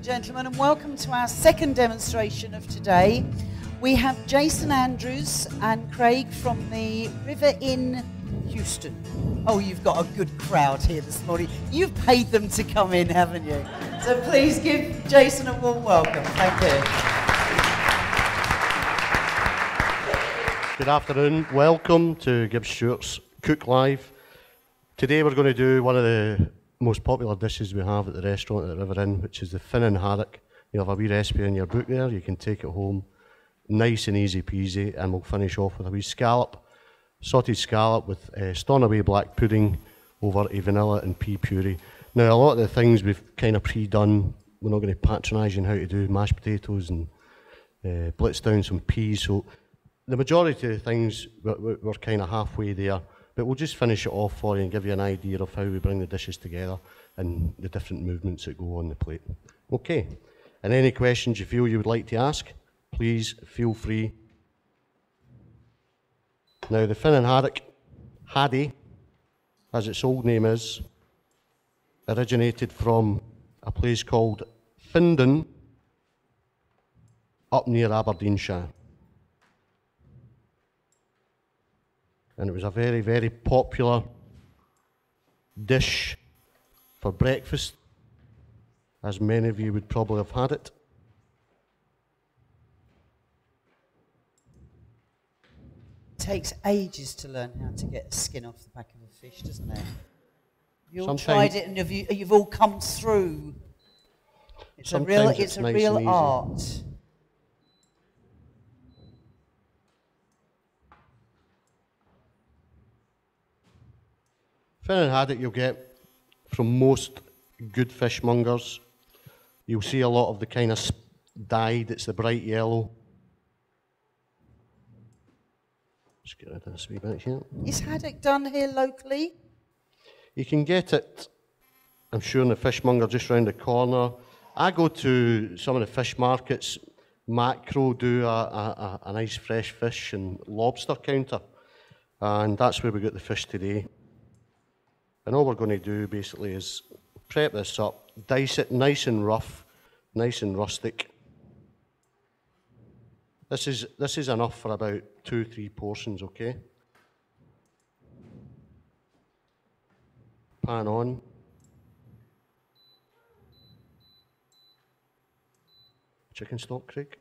gentlemen, and welcome to our second demonstration of today. We have Jason Andrews and Craig from the River Inn, Houston. Oh, you've got a good crowd here this morning. You've paid them to come in, haven't you? So please give Jason a warm welcome. Thank you. Good afternoon. Welcome to Gibb Stuart's Cook Live. Today we're going to do one of the most popular dishes we have at the restaurant at the River Inn, which is the fin and haddock. You have a wee recipe in your book there, you can take it home. Nice and easy peasy, and we'll finish off with a wee scallop, sautéed scallop with Stornoway black pudding over a vanilla and pea puree. Now, a lot of the things we've kind of pre-done, we're not going to patronise you on how to do mashed potatoes and blitz down some peas, so the majority of the things we're kind of halfway there. But we'll just finish it off for you and give you an idea of how we bring the dishes together and the different movements that go on the plate. Okay, and any questions you feel you would like to ask, please feel free. Now the fin and haddock, Haddie, as its old name is, originated from a place called Findon up near Aberdeenshire. And it was a very, very popular dish for breakfast, as many of you would probably have had it. It takes ages to learn how to get the skin off the back of a fish, doesn't it? You all tried it and you've all come through. It's a real art. Fin and haddock you'll get from most good fishmongers. You'll see a lot of the kind of dyed, it's the bright yellow. Just get rid of this wee bit here. Is haddock done here locally? You can get it, I'm sure, in the fishmonger just round the corner. I go to some of the fish markets. Macro do a nice fresh fish and lobster counter, and that's where we got the fish today. And all we're going to do basically is prep this up, dice it nice and rough, nice and rustic. This is enough for about 2-3 portions, okay? Pan on. Chicken stock, Craig.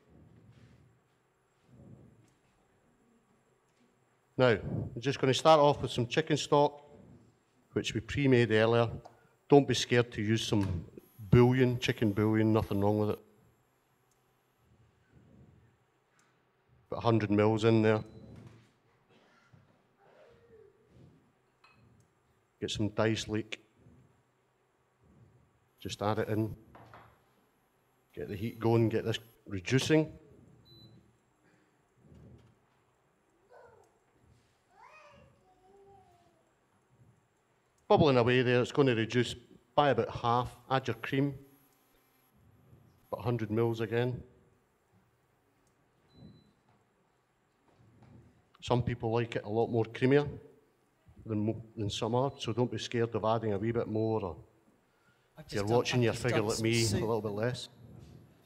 Now, we're just going to start off with some chicken stock, which we pre-made earlier. Don't be scared to use some bouillon, chicken bouillon, nothing wrong with it. Put 100 mils in there. Get some diced leek. Just add it in. Get the heat going, get this reducing. Bubbling away there, it's going to reduce by about half. Add your cream, about 100 mils again. Some people like it a lot more creamier than some are, so don't be scared of adding a wee bit more, or if you're watching your figure like me, a little bit less.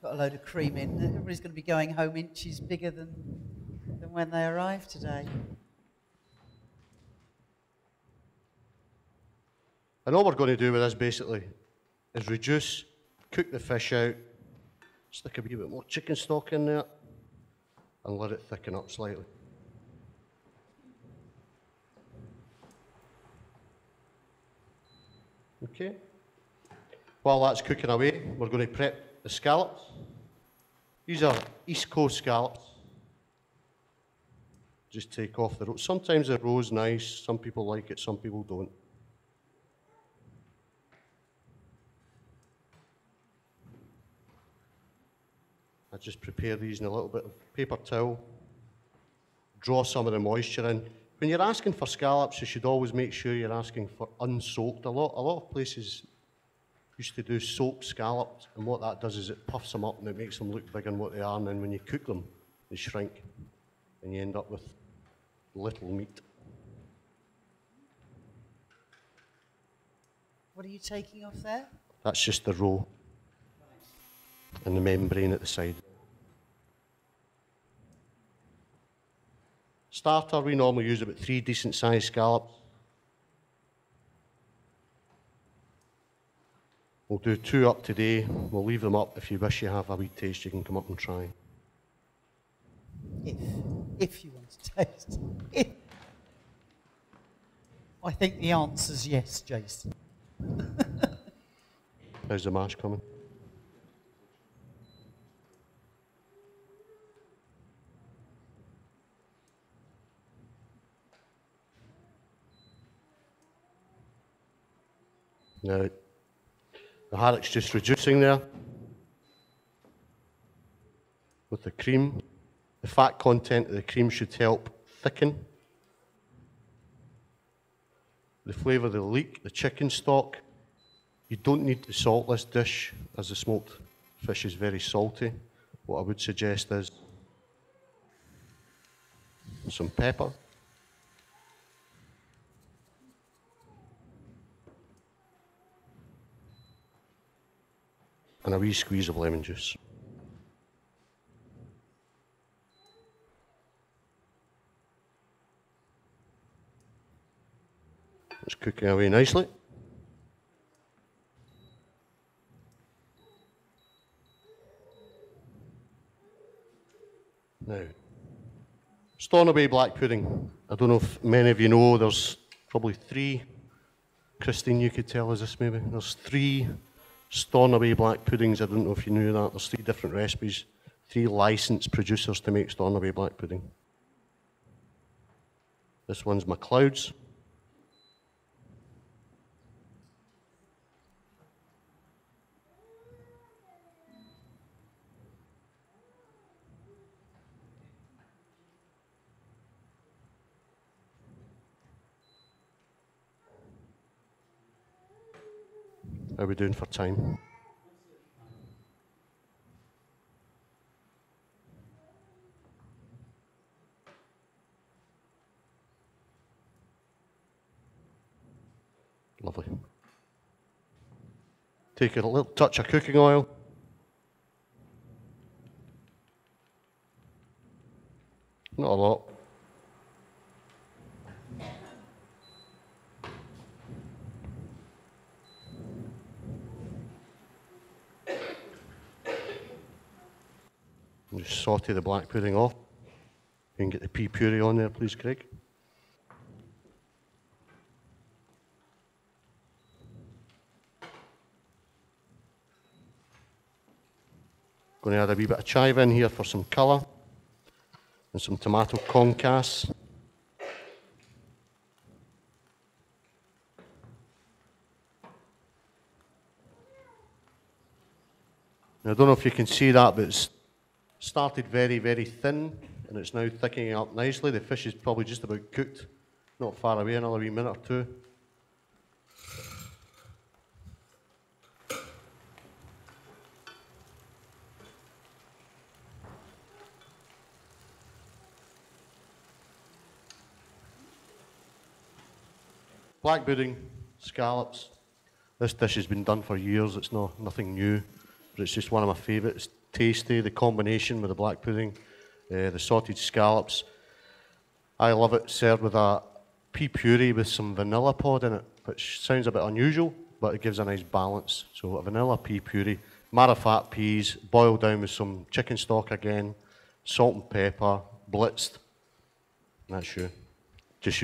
Got a load of cream in. Everybody's going to be going home inches bigger than when they arrived today. And all we're going to do with this basically is reduce, cook the fish out, stick a wee bit more chicken stock in there, and let it thicken up slightly. Okay. While that's cooking away, we're going to prep the scallops. These are East Coast scallops. Just take off the roe. Sometimes the roe's nice, some people like it, some people don't. I just prepare these in a little bit of paper towel, draw some of the moisture in. When you're asking for scallops, you should always make sure you're asking for unsoaked. A lot of places used to do soaked scallops, and what that does is it puffs them up and it makes them look bigger than what they are, and then when you cook them, they shrink, and you end up with little meat. What are you taking off there? That's just the roe. and the membrane at the side. Starter, we normally use about 3 decent sized scallops. We'll do 2 up today. We'll leave them up. If you wish you have a wee taste, you can come up and try. If you want to taste. If. I think the answer's yes, Jason. How's the mash coming? Now, the haddock's just reducing there with the cream. The fat content of the cream should help thicken. The flavour of the leek, the chicken stock. You don't need to salt this dish as the smoked fish is very salty. What I would suggest is some pepper. And a wee squeeze of lemon juice. It's cooking away nicely. Now, Stornoway black pudding. I don't know if many of you know, there's probably 3. Christine, you could tell us this maybe. There's 3 Stornoway black puddings. I don't know if you knew that. There's 3 different recipes, 3 licensed producers to make Stornoway black pudding. This one's MacLeod's. How are we doing for time? Lovely. Take a little touch of cooking oil. Not a lot. And just saute the black pudding off. You can get the pea puree on there, please, Craig. Going to add a wee bit of chive in here for some colour and some tomato concasse. Now, I don't know if you can see that, but it's started very, very thin and it's now thickening up nicely. The fish is probably just about cooked, not far away, another wee minute or 2. Black pudding, scallops. This dish has been done for years. It's nothing new, but it's just one of my favourites. It's tasty, the combination with the black pudding, the sautéed scallops. I love it served with a pea puree with some vanilla pod in it, which sounds a bit unusual, but it gives a nice balance. So a vanilla pea puree, marifat peas, boiled down with some chicken stock again, salt and pepper, blitzed. That's you.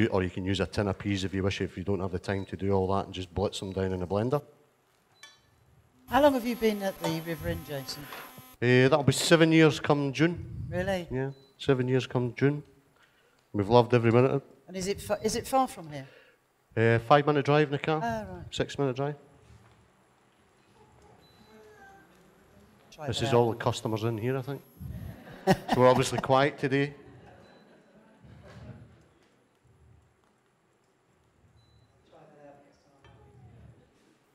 Or you can use a tin of peas if you wish, if you don't have the time to do all that, and just blitz them down in a blender. How long have you been at the River Inn, Jason? That'll be 7 years come June. Really? Yeah, 7 years come June. We've loved every minute of it. And is it far from here? 5-minute drive in the car. Oh, right. 6-minute drive. Try This that is out. all the customers in here, I think. So we're obviously quiet today.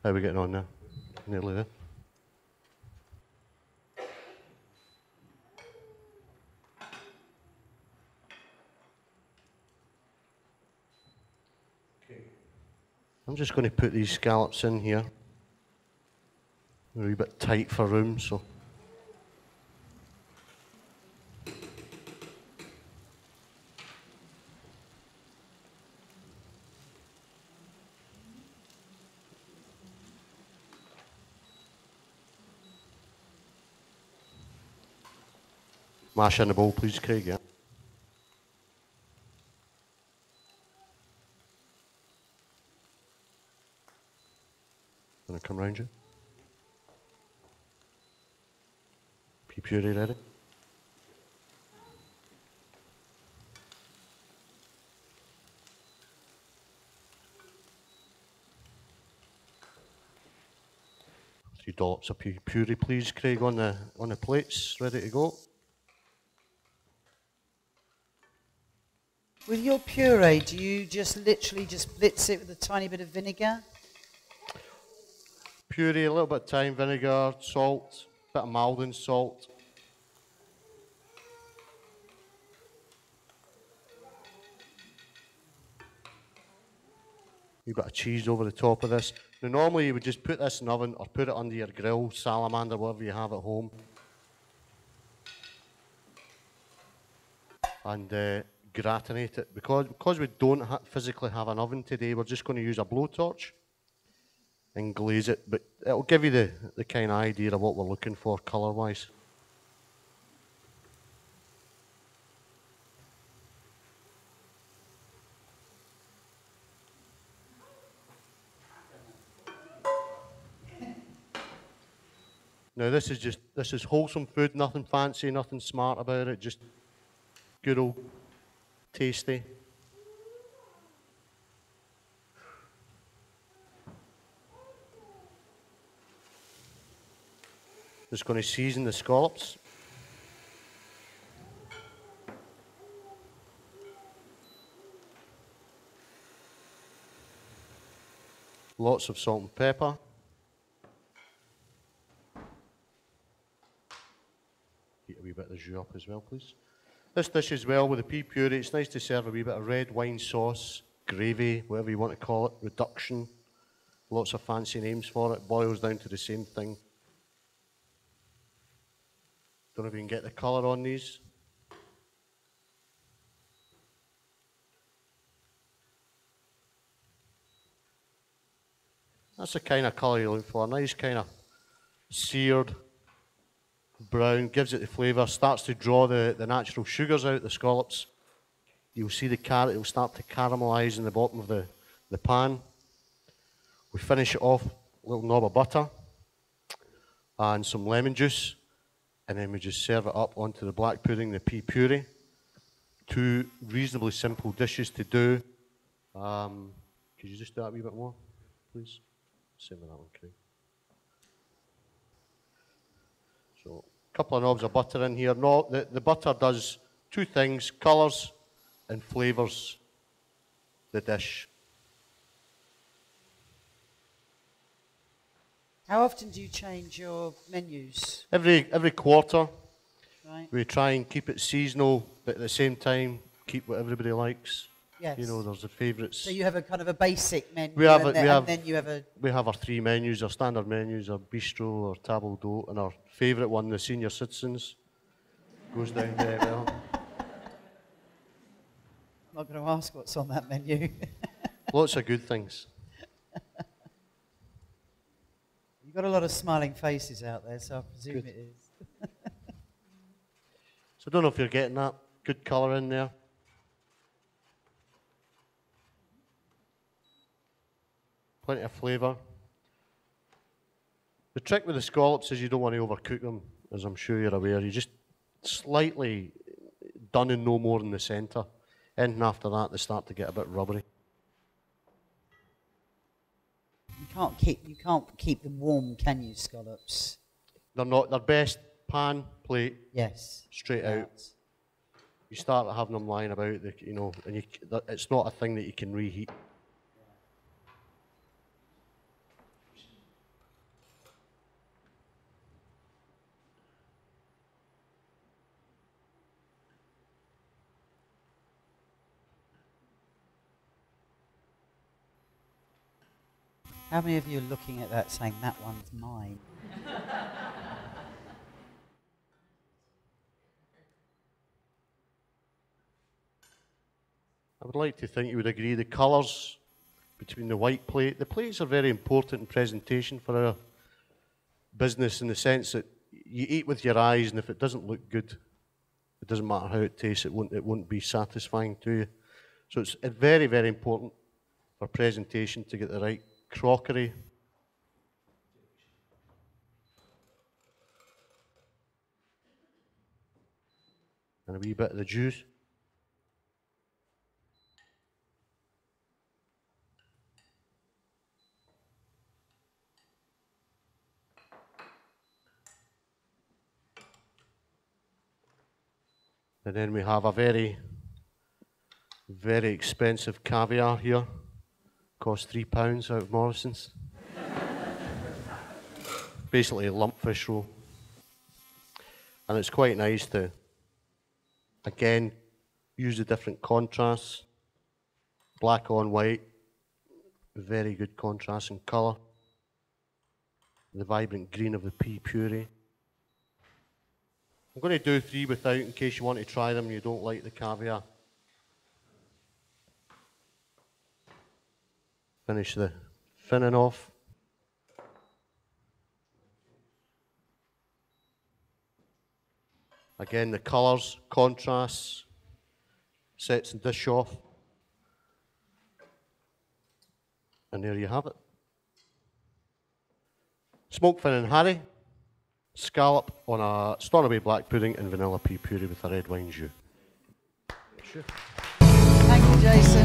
How are we getting on now? Nearly there. I'm just going to put these scallops in here. They're a wee bit tight for room, so Mash in the bowl, please, Craig, yeah. Gonna come round you. Pea puree ready? Three dollops of pea puree, please, Craig, on the plates, ready to go. With your puree, do you just literally just blitz it with a tiny bit of vinegar? Puree, a little bit of thyme, vinegar, salt, bit of Maldon salt. A bit of cheese over the top of this. Now, normally you would just put this in the oven or put it under your grill, salamander, whatever you have at home. And gratinate it. Because we don't physically have an oven today, we're just going to use a blowtorch and glaze it. But it'll give you the kind of idea of what we're looking for colour-wise. Now this is wholesome food, nothing fancy, nothing smart about it, just good old tasty. Just going to season the scallops. Lots of salt and pepper. Heat a wee bit of the jus up as well, please. This dish as well with the pea puree, it's nice to serve a wee bit of red wine sauce, gravy, whatever you want to call it, reduction. Lots of fancy names for it, boils down to the same thing. Don't know if you can get the colour on these. That's the kind of colour you look for, nice kind of seared brown, gives it the flavour, starts to draw the natural sugars out, the scallops. You'll see the carrot, it'll start to caramelise in the bottom of the pan. We finish it off, a little knob of butter and some lemon juice, and then we just serve it up onto the black pudding, the pea puree. Two reasonably simple dishes to do. Could you just do that a wee bit more, please? Same with that one, Craig. So, a couple of knobs of butter in here. No, the butter does two things, colours and flavours the dish. How often do you change your menus? Every quarter. Right. We try and keep it seasonal, but at the same time, keep what everybody likes. Yes. You know, there's the favourites. So you have a kind of a basic menu, and then you have a... We have our three menus, our standard menus, our bistro, our table d'hote, and our favourite one, the senior citizens. Goes down very well. I'm not going to ask what's on that menu. Lots of good things. You've got a lot of smiling faces out there, so I presume Good. it is. So I don't know if you're getting that. Good colour in there. Plenty of flavour. The trick with the scallops is you don't want to overcook them, as I'm sure you're aware. You just slightly done and no more in the centre. Anything after that, they start to get a bit rubbery. You can't keep them warm, can you, scallops? They're not. They're best pan, plate, Yes. straight out. You start having them lying about, and it's not a thing that you can reheat. How many of you are looking at that saying, that one's mine? I would like to think you would agree the colours between the white plate. The plates are very important in presentation for our business in the sense that you eat with your eyes, and if it doesn't look good, it doesn't matter how it tastes, it won't be satisfying to you. So it's very, very important for presentation to get the right crockery. And a wee bit of the juice. And then we have a very, very expensive caviar here. Costs £3 out of Morrison's. Basically a lump fish roll. And it's quite nice to, again, use the different contrasts. Black on white, very good contrast in colour. The vibrant green of the pea puree. I'm going to do 3 without in case you want to try them and you don't like the caviar. Finish the finning off. Again, the colours, contrasts, sets the dish off. And there you have it. Smoked finning Harry, scallop on a Stornoway black pudding and vanilla pea puree with a red wine jus. Thank you, Jason.